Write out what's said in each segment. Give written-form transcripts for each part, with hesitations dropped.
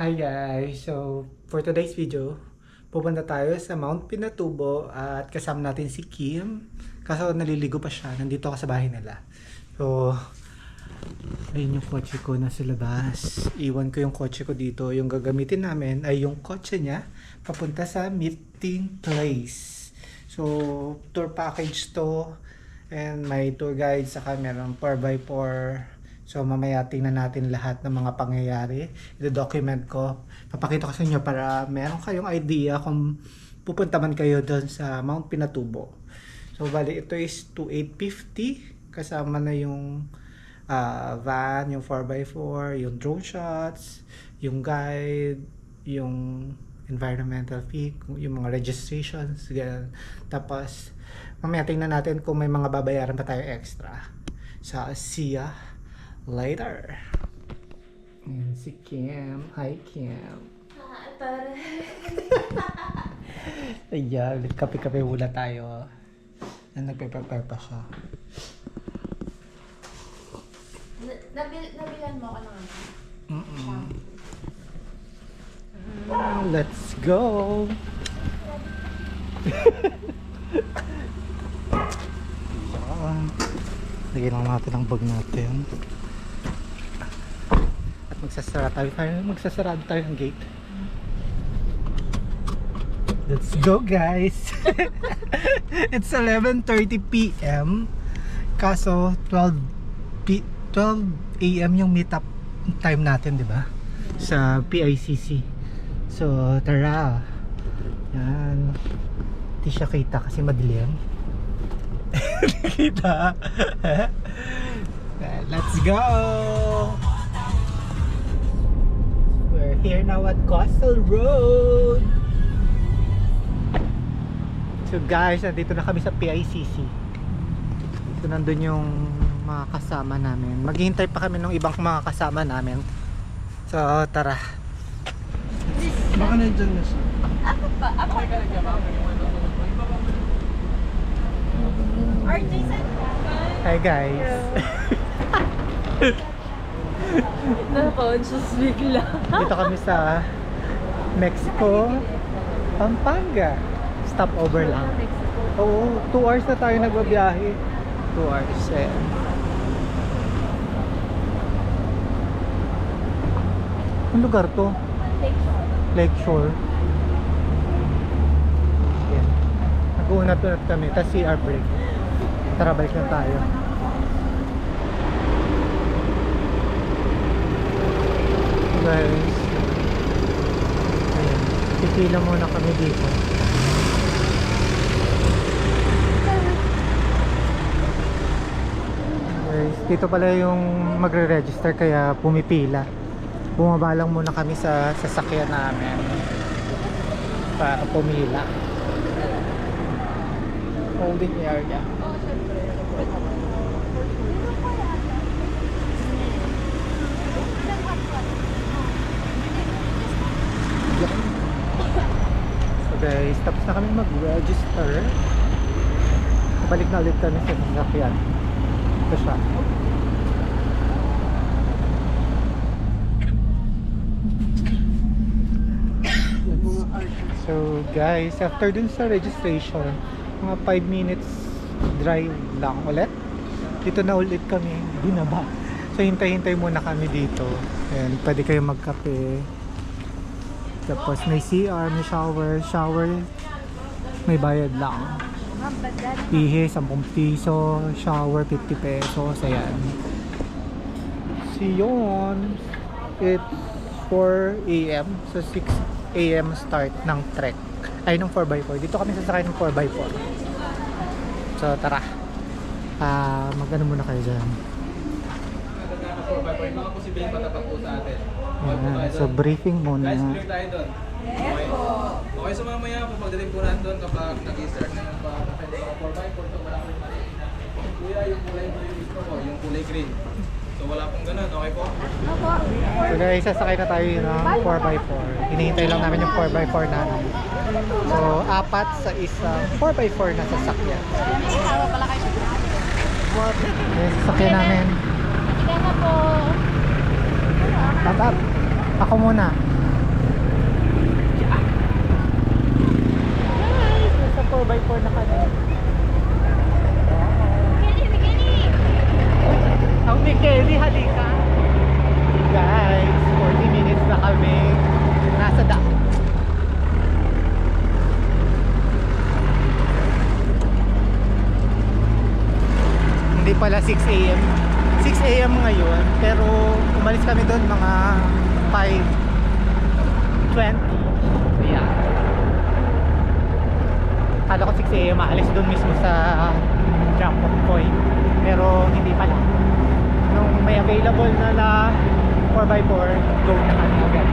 Hi guys! So, for today's video, pupunta tayo sa Mount Pinatubo at kasama natin si Kim. Kaso naliligo pa siya, nandito ako sa bahay nila. So, ayun yung kotse ko nasa labas. Iwan ko yung kotse ko dito. Yung gagamitin namin ay yung kotse niya papunta sa meeting place. So, tour package to and may tour guide saka meron 4x4. So mamaya tingnan natin lahat ng mga pangyayari. I-document ko. Papakita ko sa inyo para meron kayong idea kung pupunta man kayo doon sa Mount Pinatubo. So bali ito is 2,850. Kasama na yung van, yung 4x4, yung drone shots, yung guide, yung environmental fee, yung mga registrations, ganun. Tapos mamaya tingnan natin kung may mga babayaran pa tayo extra. So see ya later. Ayan si Kim. Hi Kim. Ayan, kape-kape muna tayo. Nagpe-prepare pa siya. Nabilan mo ako ng ano? Let's go! Ayan. Lagyan lang natin ang bag natin. At magsasarado tayo ng gate. Let's go guys! It's 11:30 PM. Kaso 12 AM yung meetup time natin, di ba? Sa PICC. So tara. Yan. Hindi siya kita kasi madilim. Kita. Let's go. We're here now at Coastal Road. So guys, nandito na kami sa PICC. So nandun yung mga kasama namin. Maghihintay pa kami ng ibang mga kasama namin. So tara. Baka nandiyan na siya. Ako ba? Ako ba? RJ said Hi guys. na-conscious bigla. Dito kami sa Mexico, Pampanga. Stopover lang. Oo, 2 hours na tayo nagbabiyahe. 2 hours eh. Anong lugar to? Lakeshore. Yan. Nag-uunat-unat kami, tapos CR break. Tara, balik na tayo. Guys, ayan, pipila muna kami dito. Guys, dito pala yung magre-register kaya pumipila. Bumaba lang muna kami sa sasakyan namin para pumila. Holding area. So guys, tapos na kami mag-register. Balik na ulit kami sa sasakyan. Ito siya. So guys, after dun sa registration, mga 5 minutes drive lang ulit. Dito na ulit kami binaba. So hintay-hintay muna kami dito. And pwede kayo magkape. Tapos may CR, may shower may bayad lang. Ihi 10 piso, shower 50 pesos, ayan. So yun, it's 4 AM, so 6 AM start ng trek ay ng 4x4. Dito kami sasakay ng 4x4. So tara, magano muna kayo dyan. 4x4, mga posibleng patapak po sa atin. Ayan, so briefing muna. Guys, clear tayo doon. Okay. Okay, so mamaya po pagdating po natin doon kapag nag-start na yung pagkakita ng 4x4, so wala kong mali. Kuya, yung kulay blue yung gusto ko, yung kulay green. So wala pong ganun, okay po? So guys, sasakay na tayo ng 4x4. Hinihintay lang namin yung 4x4 namin. So 4 sa isang 4x4 na sasakyan. Hawa pala kayo. Yung sasakyan namin. Hindi na po. Up. Ako muna. 4x4 na kami. Ang Mikeli, halika. Guys, 40 minutes na kami nasa daan. Hindi pala 6 AM. 6 AM ngayon, pero umalis kami doon mga 5:20. Yeah. Kala ko 6 AM maalis doon mismo sa drop-off point. Pero hindi pala. Nung may available na 4x4, go na kami agad.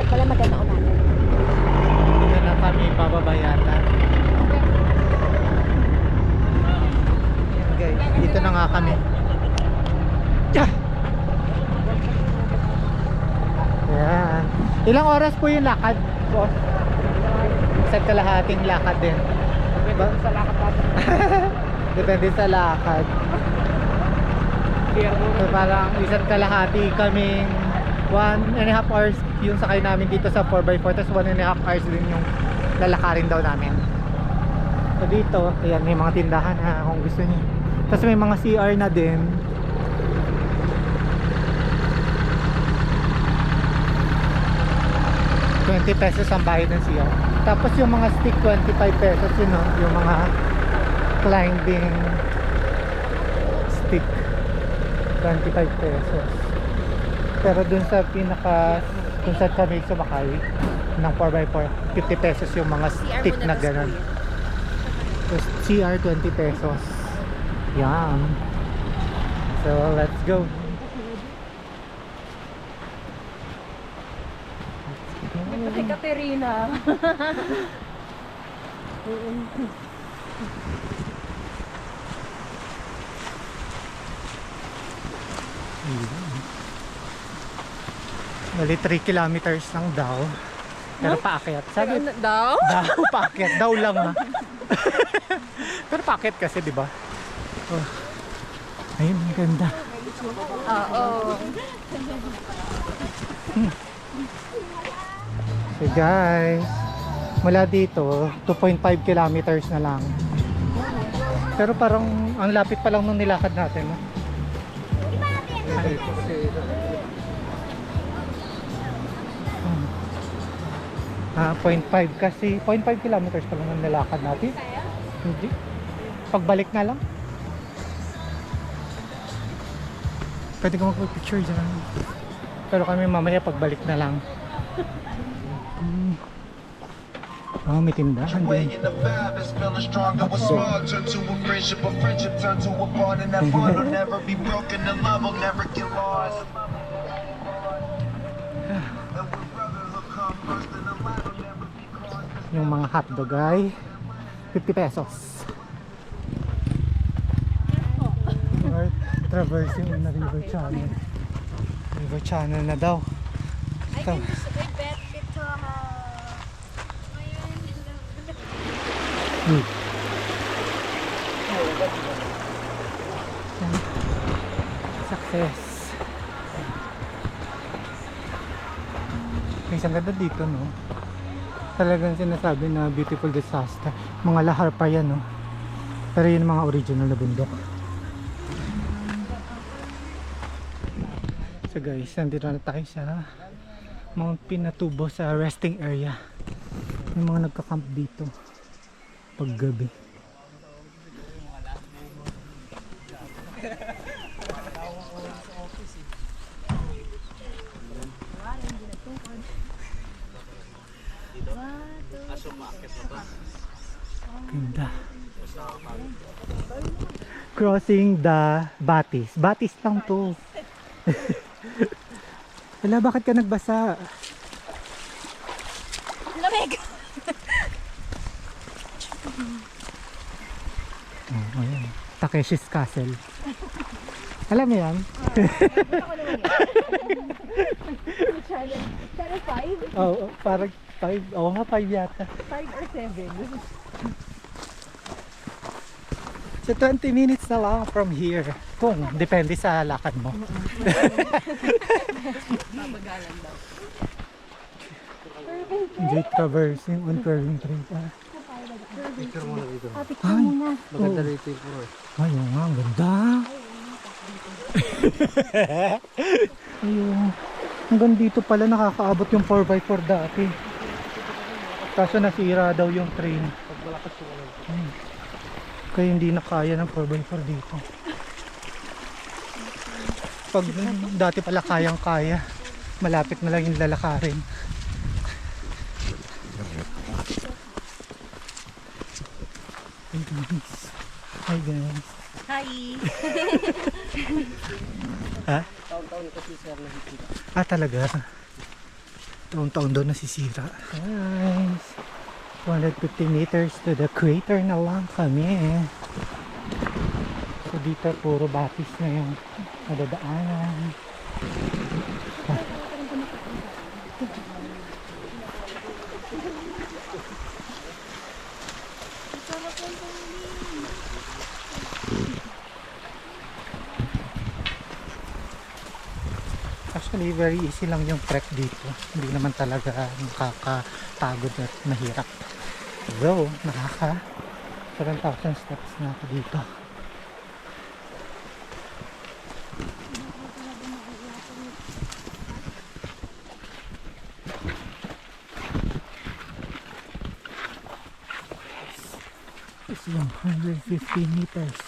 Wala maganda umaga. Dito na kami bababa yata. Ayan guys, dito na nga kami. Yeah! Ayan. Ilang oras po yung lakad, boss? Isang kalahating lakad din. Depende sa lakad natin. Depende sa lakad. So, parang isang kalahati kaming 1.5 hours yung sakay namin dito sa 4x4, tapos 1.5 hours din yung lalakarin daw namin. So dito, ayan, may mga tindahan ha, kung gusto niyo. Tapos may mga CR na din. ₱20 ang bayad ng CR. Tapos yung mga stick, ₱25 yun, no? Yung mga climbing stick, ₱25. Pero dun sa pinaka, kung saan kami sumakay ng 4x4, ₱50 yung mga stick na ganun. Tapos CR ₱20. Yan. So let's go. Kay Katerina. Bali 3 kilometers lang daw. Pero paakyat. Sabi Daw? daw paakyat daw lang ha. Pero paakyat kasi, di ba? Oh. Ayun, ang ganda. Oo. So guys, mula dito 2.5 kilometers na lang. Pero parang ang lapit pa lang nung nilakad natin, no? 0.5 kasi 0.5 kilometers pa lang ang nilakad natin. Hindi. Pagbalik na lang. Pwede ko mag-picture dyan. Pero kami mamaya pagbalik na lang. Oh, may tindahan din. Yung mga hotdog ay ₱50. Right, traversing on the river channel. River channel na daw. Ito. Success. May isang ganda dito, no? Talagang sinasabi na beautiful disaster. Mga lahar pa yan, no? Pero yun mga original na bundok. So guys, nandito na tayo sa Mount Pinatubo sa resting area. May mga nagka-camp dito paggabi. Ganda. Crossing the Batis. Batis lang to. Wala, bakit ka nagbasa? Lamig! Oh, ayan. Takeshi's Castle. Alam mo yan? Channel 5? Oo, parang 5. Oo nga, 5 yata. 5 or 7? So 20 minutes na lang from here. Kung depende sa lakad mo. Mabagalan daw. Enjoy traversing on curving trail. Picture muna dito. Picture muna. Maganda rito yung puro. Ay, oo nga, ang ganda. Ayun. Hanggang dito pala nakakaabot yung 4x4 dati. Kaso nasira daw yung train. Kaya hindi na kaya ng 4x4 dito. Pag dati pala kayang kaya, malapit na lang yung lalakarin. Hi guys. Hi! Ha? Taon-taon kasi sir nakikita. Ah, talaga? Taon-taon daw nasisira. Guys, 250 meters to the crater na lang kami. So dito puro batis na yung nadadaanan. Actually, very easy lang yung trek dito. Hindi naman talaga nakakapagod at mahirap. Though, nakaka 7,000 steps na ako dito. It's 150 meters.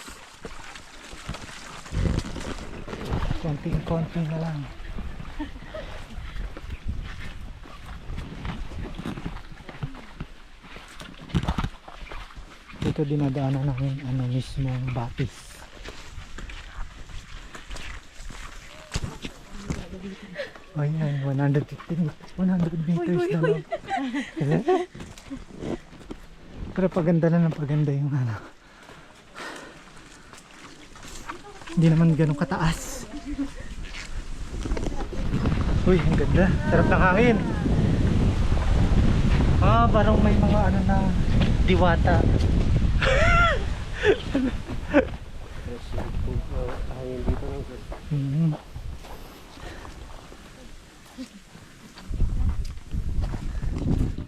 Konting-konti na lang. Dito dinadaanan namin ano mismo Batis. Ayan, 100 meters na lang. Pero paganda na ng paganda yung ano. Hindi naman ganun kataas. Uy, ang ganda. Sarap ng hangin. Ah, parang may mga ano na diwata. Hangin dito lang sir.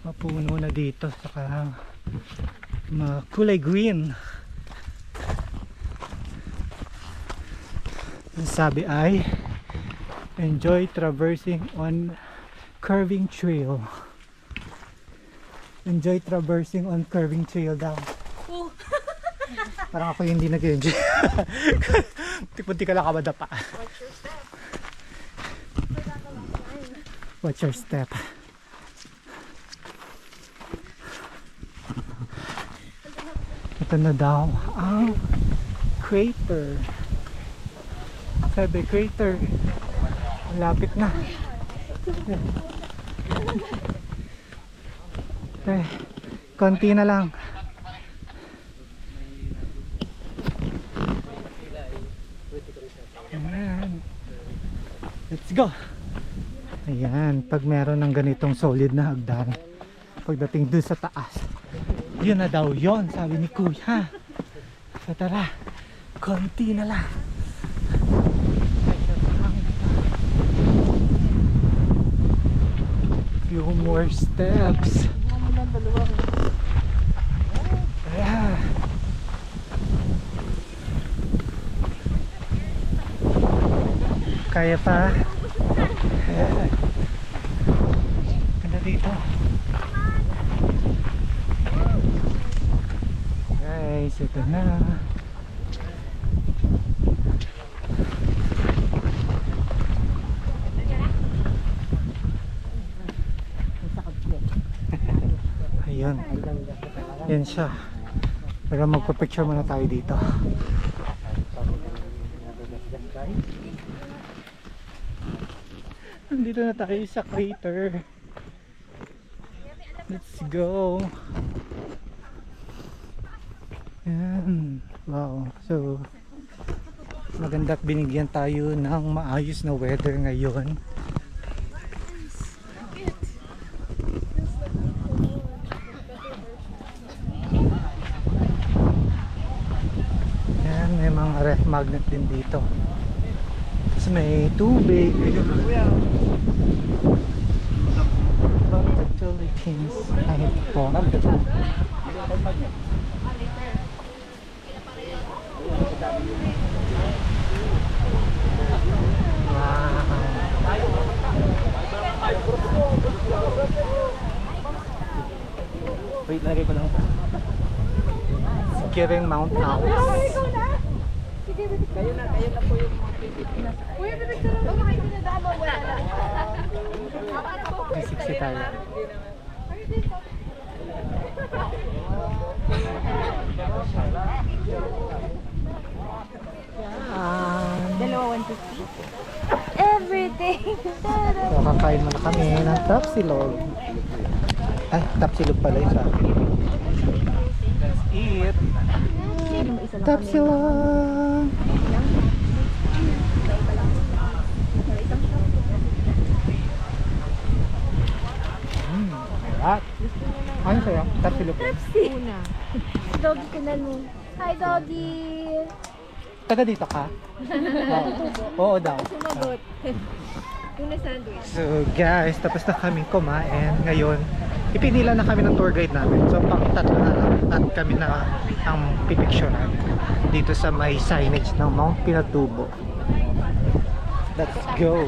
Mapuno na dito. Saka kulay green. Ang sabi ay enjoy traversing on curving trail. Enjoy traversing on curving trail daw. Parang ako yung hindi nag-enjoy. Punti ka lang kamadapa. Watch your step. Ito na daw ang crater. Sabi crater. Malapit na. Okay. Konti na lang. Ayan. Let's go. Ayan, pag meron ng ganitong solid na hagdan, pagdating dun sa taas, yun na daw yun, sabi ni Kuya. So tara, konti na lang. Few more steps. Ayan. Kaya pa. Ganda dito. Guys, ito na. Ayan. Yan siya. Pero magpa-picture muna tayo dito. Nandito na tayo sa crater. Let's go. Yan. Wow. So maganda at binigyan tayo ng maayos na weather ngayon. Yan, may mga ref magnet din dito. Tapos may tubig. Philippines. Kahit po. Wait, lagay ko lang. Securing Mount House. Kayo na po yung mga Pilipinas. Kuya, bibigyan na ba kayo pinadama? Wala na. 360 tayo. Dalawa 150. Everything. So, kakain muna kami ng tapsilog. Ay, tapsilog pala yung sa akin. Let's eat. Tapsilog. Alright. Ano sa'yo? Tapsilog. Una. Doggy ka na mo. Hi, doggy. Taga dito ka? Oo daw. Sumagot. Una sandwich. So guys, tapos na kami kumain. Ngayon, ipinila na kami ng tour guide namin. So pang tatlo na lang at kami na ang pipicturean dito sa may signage ng Mount Pinatubo. Let's go!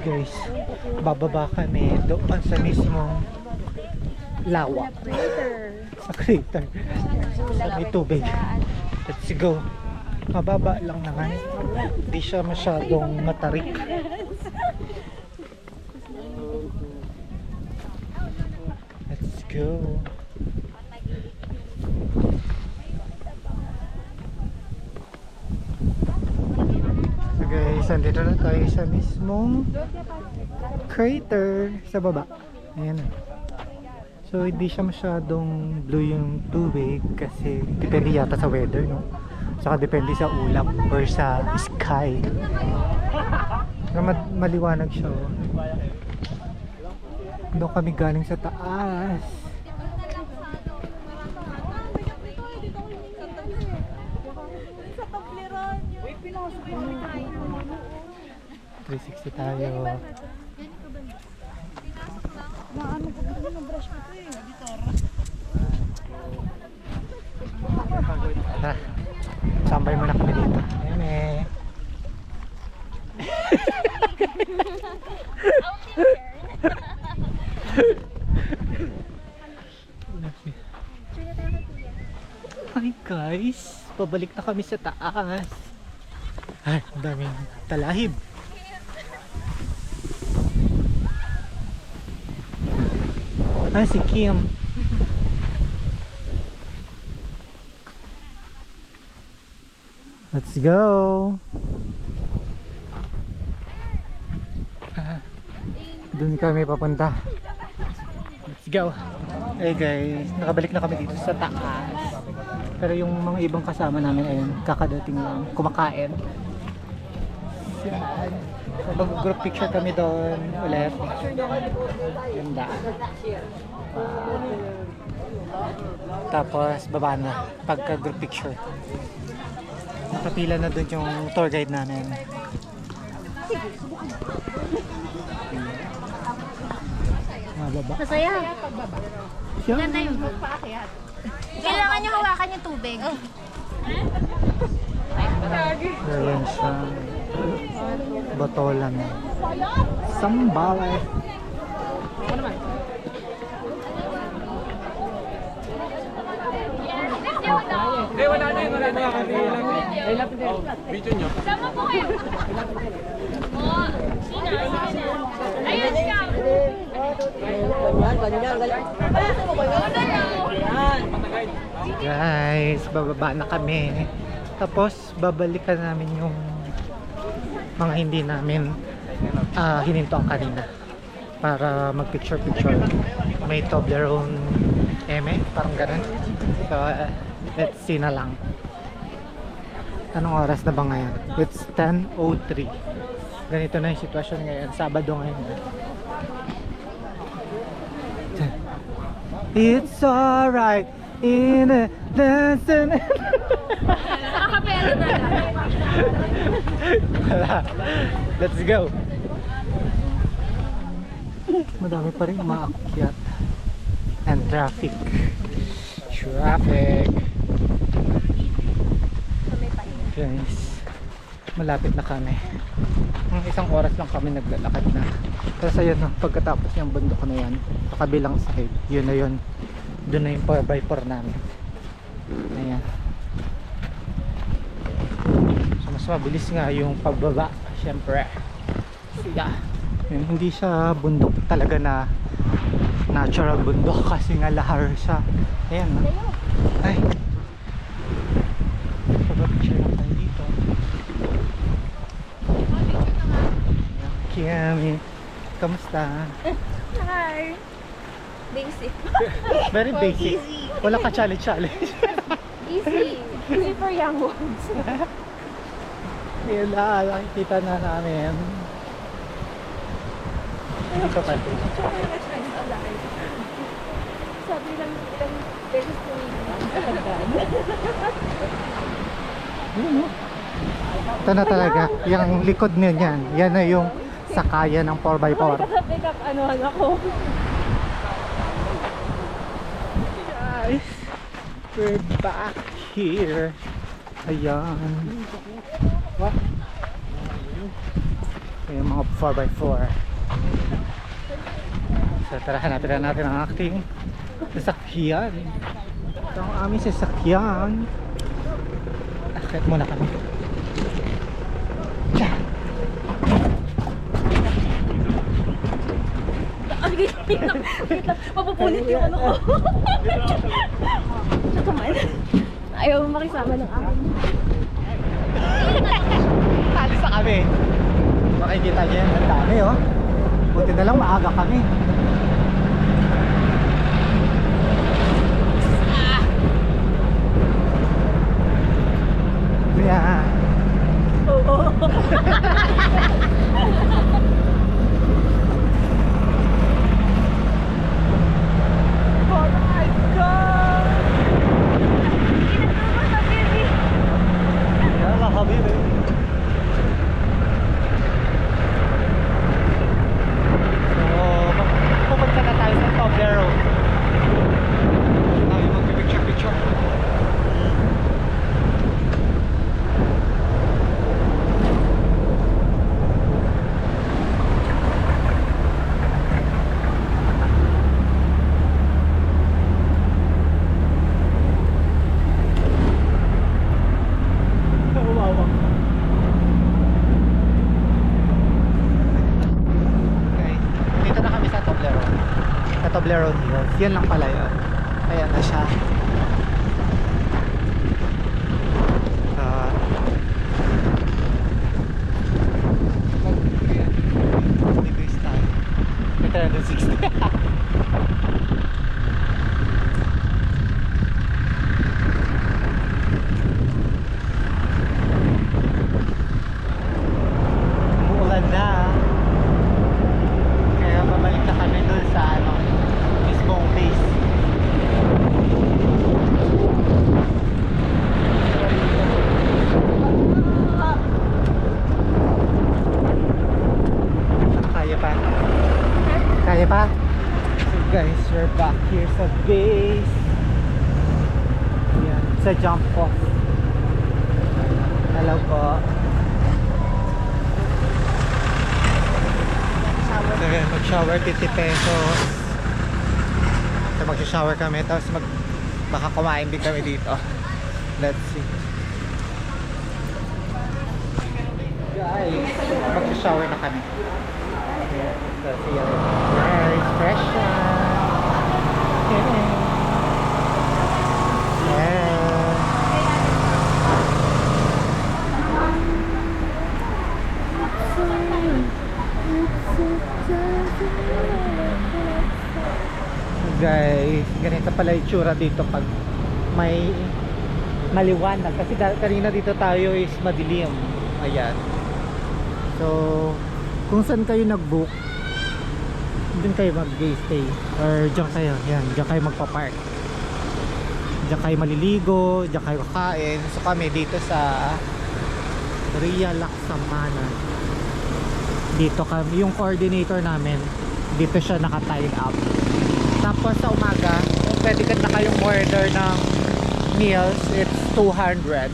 Guys, bababa kami doon sa mismong lawa. Sa crater. Sa may tubig. Let's go. Mababa lang naman. Hindi siya masyadong matarik. Let's go. So guys, andito na tayo sa mismong crater sa baba. Ayan na. So hindi siya masyadong blue yung tubig kasi depende yata sa weather, no? Saka depende sa ulap or sa sky. Pero maliwanag siya, oh. Doon kami galing sa taas. .360 tayo. Tara, sambay muna kami dito. Eme. Hi guys, pabalik na kami sa taas. Ay, ang daming talahib. Ah, si Kim. Let's go. Doon kami papunta. Let's go. Hey guys, nakabalik na kami dito sa taas. Pero yung mga ibang kasama namin ayun, kakadating lang, kumakain. Yan. So, mag-group picture kami doon ulit. Ganda. Tapos baba na pagka-group picture. Nakapila na doon yung tour guide namin. Mababa. Masaya. Siya. Ganda yung paakyat. Kailangan nyo hawakan yung tubig. Ayan siya. Botolan. Sambal. Wala na yun. Video nyo. Sama po kayo. Oh, sino? Ayun siya. Guys, bababa na kami. Tapos babalikan namin yung mga hindi namin hinintuan kanina para mag-picture-picture. May Toblerone eme, parang ganun. So, let's see na lang. Anong oras na ba ngayon? It's 10:03. Ganito na yung sitwasyon ngayon. Sabado ngayon. It's alright in a dancing. Nakakapera na lang. Wala. Let's go. Madami pa rin umaakyat. And traffic. Guys, malapit na kami. Mga isang oras lang kami naglalakad na. Tapos ayun, pagkatapos yung bundok na yan, sa kabilang side, yun na yun. Doon na yung 4x4 namin. Ayan. So mas mabilis nga yung pagbaba, syempre. Yeah. Yun, hindi siya bundok talaga na natural bundok kasi nga lahar siya. Ayan. Ay. Pag-picture lang tayo dito. Kiami, kamusta? Hi. Basic. Very basic. Wala ka challenge. Easy. Easy for young ones. Yun na, nakikita na namin. Ito pa. Sabi lang ilang beses ko Ito na talaga. Yung likod niya yan. Yan na yung sakayan ng 4x4. pick up ako. Guys, we're back here. Ayan. What? Yung mga 4x4. So tara, hanapin na natin ang ating sasakyan. Ito ang aming sasakyan. Akit muna kami. Wait lang. Mapupunit yung ano ko. Tsaka man. Ayaw makisama ng akin. Talis na kami. Makikita niyo yan. Ang dami oh. Buti na lang maaga kami. Yeah. Yalla habibi. So, pupunta na tayo sa Toblerone. Tayo mag-picture-picture. Okay. Dito na kami sa Toblerone. Sa Toblerone Hills. Yan lang pala yun. Ayan na siya. Mag-decrease tayo. May 360. Umuulan na. Kaya babalik na kami dun sa mismong base. Kaya pa? Kaya pa? So guys, we're back here sa base. Ayan, sa jump off. Hello po. So yun, mag-shower 50 pesos. So mag-shower kami, tapos baka kumain din kami dito. Let's see. Guys, mag-shower na kami. Yes, so see you later. Guys, fresh na. Guys, ganito pala yung tsura dito pag may maliwanag kasi kanina dito tayo is madilim. Ayan. So, kung saan kayo nag-book, dun kayo mag-stay or dyan kayo, yan, dyan kayo magpa-park. Dyan kayo maliligo, dyan kayo kakain. So kami dito sa Ria Laksamana. Dito kami, yung coordinator namin, dito siya naka-tie up. Tapos sa umaga, kung pwede ka na kayong order ng meals, it's 200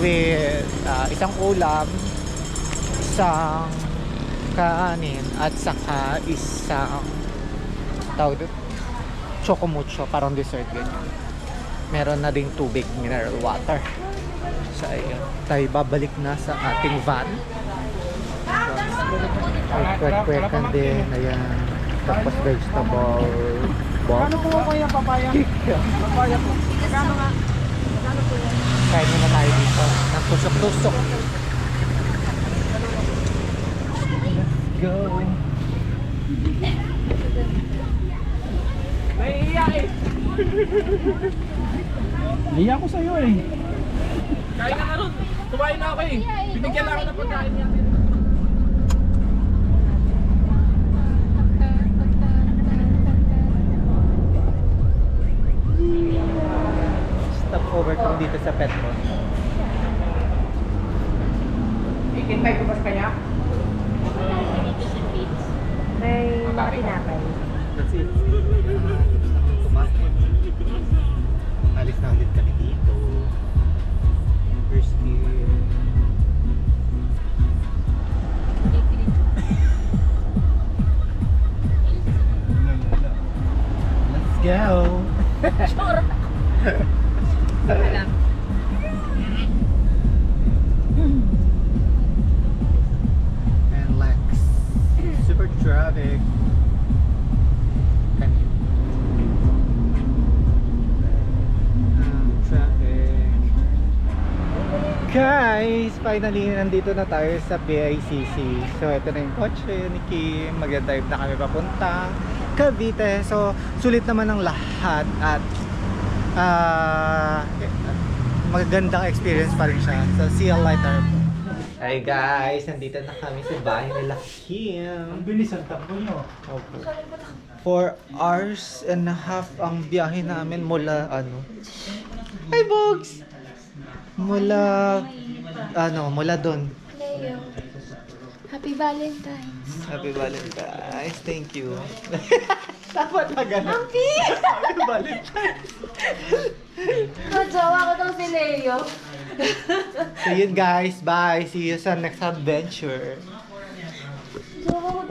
with isang ulam, isang kanin at saka isang tawag doon, chocomucho, parang dessert ganyan. Meron na ding tubig, mineral water. So ayun, tayo babalik na sa ating van. Kwek-kwekan din, ayan. Tapos vegetable bomb. Ano po ako yung papaya? Papaya po. Magkano nga? Magkano po yan? Kain muna tayo dito ng tusok-tusok. Go! Naiiya eh. Naiiya ko sa'yo eh. Kain ka na ron. Kumain na ako eh. Binigyan na ako ng pagkain niya. Stop over kung dito sa Petron. Ikintay ko mas kaya? May mga tinapay. That's it. Tumasin. Alis na ulit kami dito. First year. Let's go! And Lex. Super traffic. Traffic. Guys, finally nandito na tayo sa BICC. So ito na yung kotse ni Kim. Mag-drive na kami papuntang Cavite. So sulit naman ang lahat at magandang experience pa rin siya. So see you later. Hi guys, nandito na kami sa bahay nila Kim. Ang bilis ang takbo nyo. Opo. 4 hours and a half ang biyahe namin mula ano. Hi Bogs! Mula mula doon. Leo. Happy Valentine's. Happy Valentine's. Thank you. Dapat na ganun. Happy! Happy Valentine's. Jowa ko daw si Leo. So yun guys, bye. See you sa next adventure. Jowa ko